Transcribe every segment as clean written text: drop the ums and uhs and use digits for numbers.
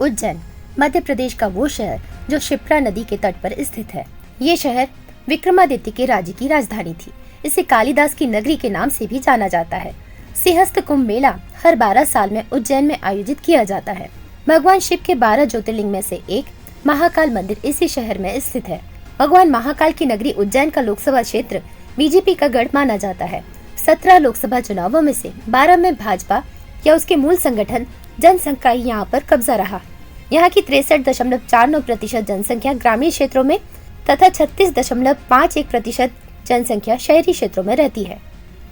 उज्जैन मध्य प्रदेश का वो शहर जो क्षिप्रा नदी के तट पर स्थित है। ये शहर विक्रमादित्य के राज्य की राजधानी थी। इसे कालिदास की नगरी के नाम से भी जाना जाता है। सिंहस्थ कुंभ मेला हर 12 साल में उज्जैन में आयोजित किया जाता है। भगवान शिव के 12 ज्योतिर्लिंग में से एक महाकाल मंदिर इसी शहर में स्थित है। भगवान महाकाल की नगरी उज्जैन का लोकसभा क्षेत्र बीजेपी का गढ़ माना जाता है। 17 लोकसभा चुनावों में से 12 में भाजपा या उसके मूल संगठन जनसंघ का ही यहाँ पर कब्जा रहा। यहाँ की 63.49% जनसंख्या ग्रामीण क्षेत्रों में तथा 36.51% जनसंख्या शहरी क्षेत्रों में रहती है।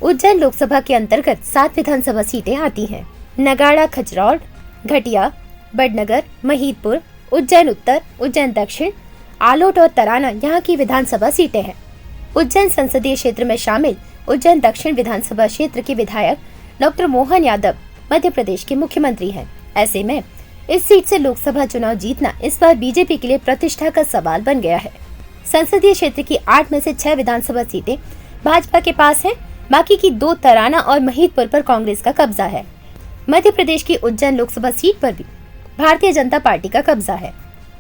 उज्जैन लोकसभा के अंतर्गत 7 विधानसभा सीटें आती हैं। नगाड़ा, खजरौड़, घटिया, बड़नगर, महिदपुर, उज्जैन उत्तर, उज्जैन दक्षिण, आलोट और तराना यहाँ की विधानसभा सीटें हैं। उज्जैन संसदीय क्षेत्र में शामिल उज्जैन दक्षिण विधानसभा क्षेत्र के विधायक डॉक्टर मोहन यादव मध्य प्रदेश के मुख्यमंत्री हैं। ऐसे में इस सीट से लोकसभा चुनाव जीतना इस बार बीजेपी के लिए प्रतिष्ठा का सवाल बन गया है। संसदीय क्षेत्र की 8 में से 6 विधानसभा सीटें भाजपा के पास हैं। बाकी की 2 तराना और महिदपुर पर कांग्रेस का कब्जा है। मध्य प्रदेश की उज्जैन लोकसभा सीट पर भी भारतीय जनता पार्टी का कब्जा है।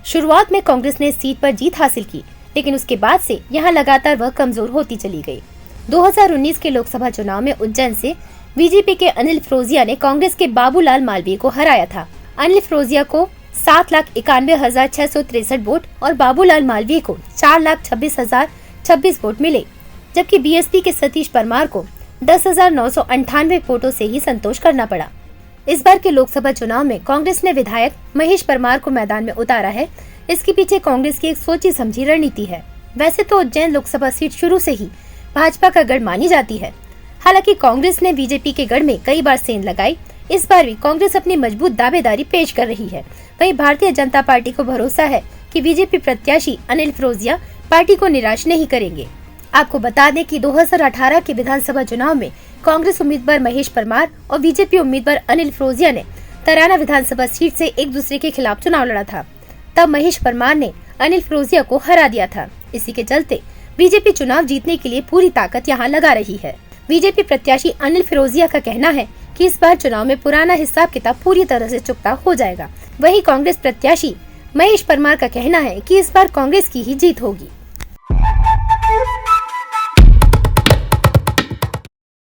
शुरुआत में कांग्रेस ने इस सीट पर जीत हासिल की, लेकिन उसके बाद से यहाँ लगातार वह कमजोर होती चली गई। 2019 के लोकसभा चुनाव में उज्जैन से बीजेपी के अनिल फिरोजिया ने कांग्रेस के बाबूलाल मालवीय को हराया था। अनिल फिरोजिया को 7,91,663 वोट और बाबूलाल मालवीय को 4,26,026 वोट मिले, जबकि बीएसपी के सतीश परमार को 10,998 वोटों से ही संतोष करना पड़ा। इस बार के लोकसभा चुनाव में कांग्रेस ने विधायक महेश परमार को मैदान में उतारा है। इसके पीछे कांग्रेस की एक सोची समझी रणनीति है। वैसे तो उज्जैन लोकसभा सीट शुरू से ही भाजपा का गढ़ मानी जाती है। हालांकि कांग्रेस ने बीजेपी के गढ़ में कई बार सेंध लगाई। इस बार भी कांग्रेस अपनी मजबूत दावेदारी पेश कर रही है। वहीं भारतीय जनता पार्टी को भरोसा है कि बीजेपी प्रत्याशी अनिल फिरोजिया पार्टी को निराश नहीं करेंगे। आपको बता दें कि 2018 के विधानसभा चुनाव में कांग्रेस उम्मीदवार महेश परमार और बीजेपी उम्मीदवार अनिल फिरोजिया ने तराना विधानसभा सीट से एक दूसरे के खिलाफ चुनाव लड़ा था। तब महेश परमार ने अनिल फिरोजिया को हरा दिया था। इसी के चलते बीजेपी चुनाव जीतने के लिए पूरी ताकत यहाँ लगा रही है। बीजेपी प्रत्याशी अनिल फिरोजिया का कहना है कि इस बार चुनाव में पुराना हिसाब किताब पूरी तरह से चुकता हो जाएगा। वहीं कांग्रेस प्रत्याशी महेश परमार का कहना है कि इस बार कांग्रेस की ही जीत होगी।